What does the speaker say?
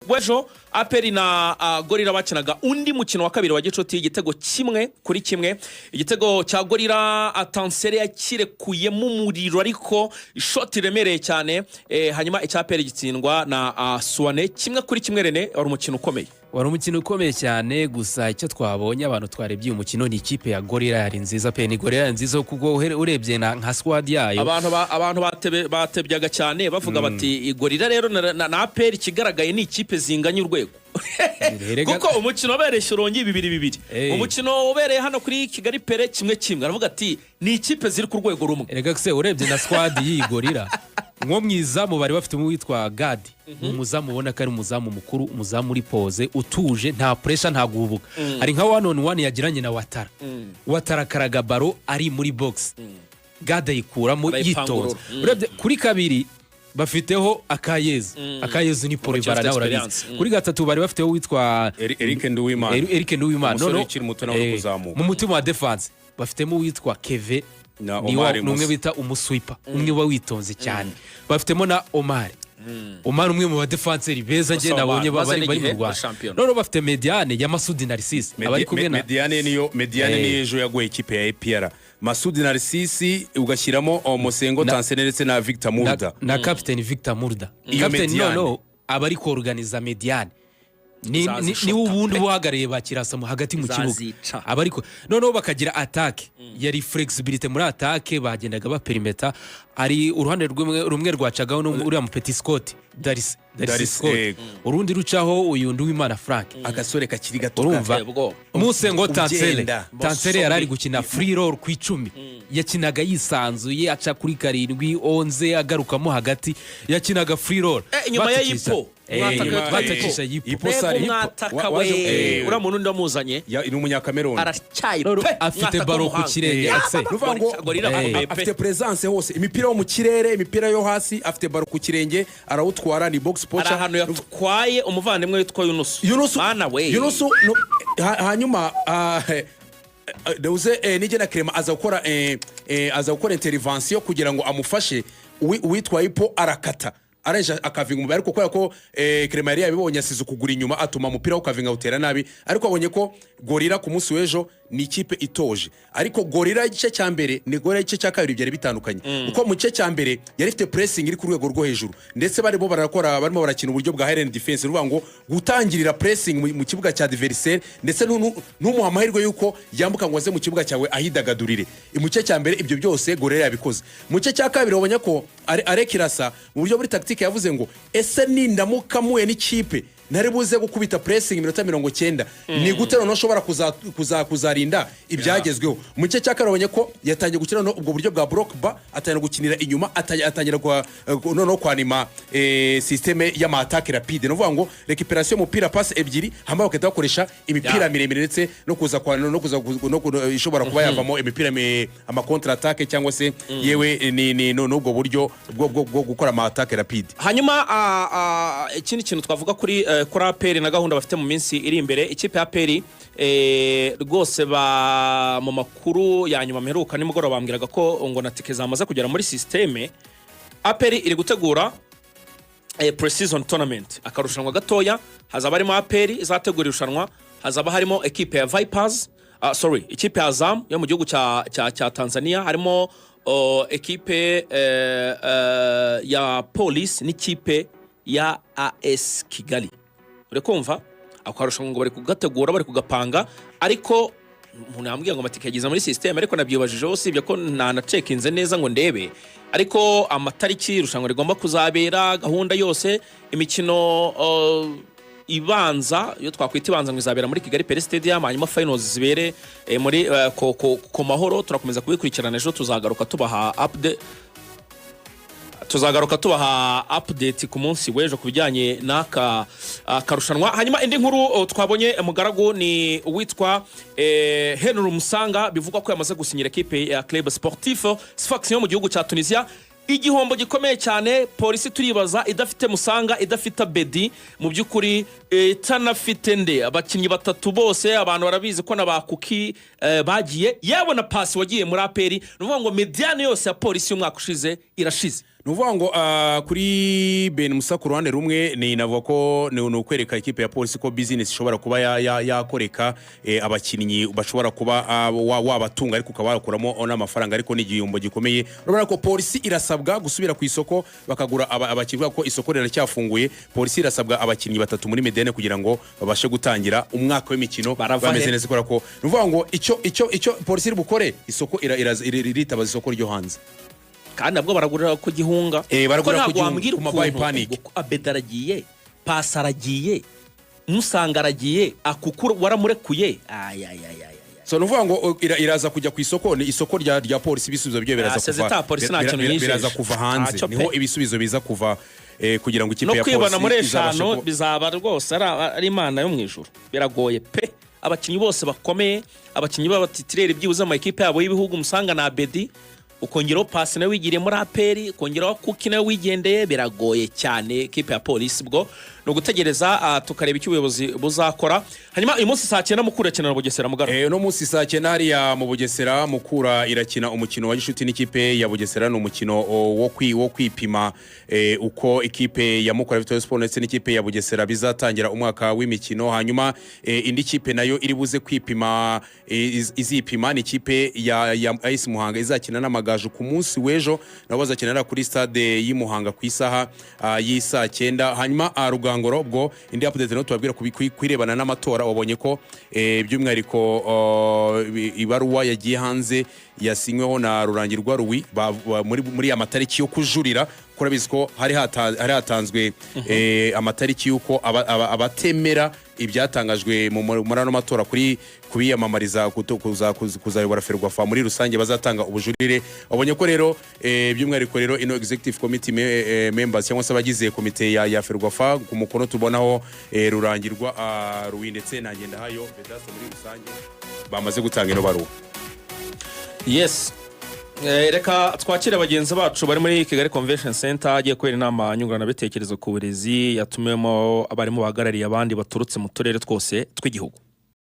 Wejo aperi na Gorira bakinaga undi mukino wa kabiri wa Gicoti igitego kimwe kuri kimwe igitego cya Gorira atansere yakirekuye mu muriro ariko shot iremereye cyane hanyuma icyaperi gitsindwa na Suane kimwe kuri kimwe Rene wari umukino ukomeye cyane gusa icyo twabonye abantu twarebye umukino ni ikipe ya Gorira yari nziza pe ni Gorira nziza kuko urebye nka squad yayo abantu batebyaga cyane bavuga bati Gorira rero na aperi kigaragaye ni ikipe zinganye urwego kuko umukino wabereye Shyorongi 2-2 umukino ubereye hano kuri Kigali Pere kimwe aravuga ati ni ikipe ziri ku rwego rumwe Rega se urebye na squad y'Igorira nko mwizamu bari bafite witwa Gadi umuzamu ubona ko ari umuzamu mukuru umuzamu uri pose utuje nta pressure nta guhubuka ari nka 1-on-1 yagiranye na Watara Karagabaro ari muri box Gadi yikuramo yitonze urebye kuri kabiri bafiteho akayezu ni pole barana urabizi kuri gatatu bari bafiteho witwa Eric Nduwimana no mu mutima wa defense bafitemo witwa Keve n'umwe bita umuswipa umwe wa witonze cyane bafitemo na Omar umwe mu badefenseri beza nge nabonye bari mu Rwanda none bafite Mediane ya Masudi Narcisse abari kumwe na Mediane ni ejo yagoye ikipe ya APR Masudi Narcisse ugashyiramo Mosengo Tansene ndetse na Victor Murda na Captain Victor Murda Captain no abari ko organiza Mediane ni ubundi buhagareye bakirasa mu hagati mu kibuga abariko noneho bakagira attaque yari flexibility muri attaque bagendaga ba perimeter ari uruhande rumwe rwacagaho no uri mu Petit Scott Daris Scott urundi rucaho uyu Nduwimana Frank agasore kakiri gato urumva Musengo Tansere yarari gukina free roll ku 10 yakinaga yisanzuye aca kuri 7-11 agarukamo hagati yakinaga free roll inyuma ya Yipo batakisha Yipo uramuntu ndamuzanye ni umunyakameroni aracyayi afite baro ku kirenge Axel afite presence hose imipira yo mu kirere imipira yo hasi afite baro ku kirenge arawutwara ni box pocha ahantu yatwaye umuvandimwe witwa Yunus bana we Yunus hanyuma Deuze nije na Crema aza gukora intervention kugira ngo amufashe uwitwa Ipo arakata areja akavinga umubare ariko kubera ko Crema yari yabibonye asize ukugura inyuma atuma umupira ukavinga utera nabi ariko abonye ko Gorira ku munsi w'ejo ni ikipe itoje ariko Gorira igice cya mbere ni Gorira igice cya kabiri byari bitandukanye uko mu gice cya mbere yari ifite pressing iri ku rwego rwo hejuru ndetse barimo barakina uburyo bwa high defense ruvuga ngo gutangirira pressing mu kibuga cya adversaire ndetse n'umuha amahirwe yuko yambuka ngo aze mu kibuga cyawe ahidagadurire mu gice cya mbere ibyo byose Gorira yabikoze mu gice cya kabiri ubonye ko arekirasa mu buryo buri tactique yavuze ngo ese nindamuka muye n'ikipe nari buze gukubita pressing minota 90 ni gute no shobora kuzarinda ibyagezweho mu cye cyakarabonye ko yatangiye gukina no ubwo buryo bwa block ba atanya gukinira inyuma atangira no kwanima systeme ya attaque rapide no vuga ngo récupération mupira passe ebyiri hamba baketa bakoresha imipira miremire ndetse no kuza ishobora kuba yavamo imipira ama contre attaque cyangwa se yewe ni ubwo buryo bwo gukora ama attaque rapide hanyuma ikindi kintu twavuga kuri aperi na gahunda bafite mu minsi iri imbere ikipe ya aperi rwose ba mu makuru ya nyuma mperuka nimugoroba bambwiraga ko ngo na tike zamaze kugera muri systeme aperi iri gutegura pre-season tournament akarushanwa gatoya hazaba harimo aperi izategura irushanwa hazaba harimo ekipe ya Vipers ikipe ya Azam yo mu gihugu cya Tanzania harimo ekipe ya Police n'ikipe ya AS Kigali urekumva akarushanwa ngo bari kugategura bari kugapanga ariko umuntu yambwiye ngo amatike yagize muri system ariko nabyibajije hose ibyo ko na checkinze neza ngo ndebe ariko amatariki irushanwa rigomba kuzabera gahunda yose imikino ibanza yo twakwita ibanza ngo izabera muri Kigali Pere Stadium hanyuma finals zibere muri ku mahoro turakomeza kubikurikirana ejo tuzagaruka tubaha update ku munsi w'ejo kubijyanye n'aka karushanwa hanyuma indi nkuru twabonye mugaragu ni witwa Henry Musanga bivugwa ko yamaze gusinyira equipe ya Club Sportif Sfax yo mu gihugu cya Tunisia igihombo gikomeye cyane polisi turibaza idafite Musanga idafite Bedi mu byukuri itanafite nde abakinnyi batatu bose abantu barabizi ko nabakuki bagiye yabona pass wagiye muri aperi nuvuga ngo mediane yose ya polisi y'umwaka ushize irashize nuvuga ngo kuri Ben Musa ku ruhande rumwe ni navuga ko ni ukwereka ikipe ya polisi ko business ishobora kuba yakoreka abakinnyi bashobora kuba wabatunga ariko ukaba wakuramo n'amafaranga ariko n'igihombo gikomeye. Urabona ko polisi irasabwa gusubira ku isoko bakagura abakinnyi ko isoko riracyafunguye. Polisi irasabwa abakinnyi batatu muri Medene kugira ngo babashe gutangira umwaka w'imikino bameze neza kubera ko nuvuga ngo icyo polisi iri bukore isoko iritabaza isoko ryo hanze kandi nabwo baragurira ku gihunga baragurira ku gihunga abedaragiye pasaragiye musangaragiye akukura waramurekuye so nuvuga ngo iraza kujya ku isoko ni isoko rya polisi ibisubizo byo biraza kuva hanze niho ibisubizo biza kuva kugira ngo ikipe ya polisi no kwibona muri eshano bizaba rwose ari imana yo mu ijuru biragoye pe abakinnyi bose bakomeye abakinnyi b'abatitireri byibuze mu ekipe yabo y'ibihugu musanga na Abedi ukongeraho pasi nawe wigiriye muri aperi ukongeraho kuki nawe wigendeye biragoye cyane ekipe ya polisi bwo no gutegereza tukareba icyo ubuyobozi buzakora. Hanyuma uyu munsi saa 9 Mukura irakina na Bugesera Mugara no munsi saa 9 hariya mu Bugesera Mukura irakina umukino wa gishuti n'ikipe ya Bugesera ni umukino wo kwipima uko ikipe ya Mukura Victory Sport ndetse n'ikipe ya Bugesera bizatangira umwaka w'imikino. Hanyuma indi kipe nayo iri buze kwipima izipima ni ikipe ya AS Muhanga izakina n'Amagaju ku munsi w'ejo nabo bazakinira kuri stade y'Imuhanga ku isaha y'isa 9. Hanyuma Rugangoro ubwo indi update no tubabwira kwirebana n'amatora wabonye ko by'umwihariko ibaruwa yagiye hanze yasinyweho na Rurangirwa Ruwi muri amatariki yo kujurira kurabizi ko hari hatanzwe amatariki yuko abatemera ibyatangajwe muri ano matora kuri kubiyamamariza kuzayobora Ferwafa muri rusange bazatanga ubujurire. Wabonye ko rero by'umwihariko rero ino executive committee members cyangwa se abagize komite ya Ferwafa ku mukono tubonaho Rurangirwa Ruwi ndetse na Ngendahayo Vedaste muri rusange bamaze gutanga ino baruwa. Yes. Reka twakire abagenzi bacu bari muri Kigali Convention Center agiye kwera inama nyungurana bitekerezo ku burezi yatumemo abarimo bahagarariye abandi baturutse mu turere twose tw'igihugu.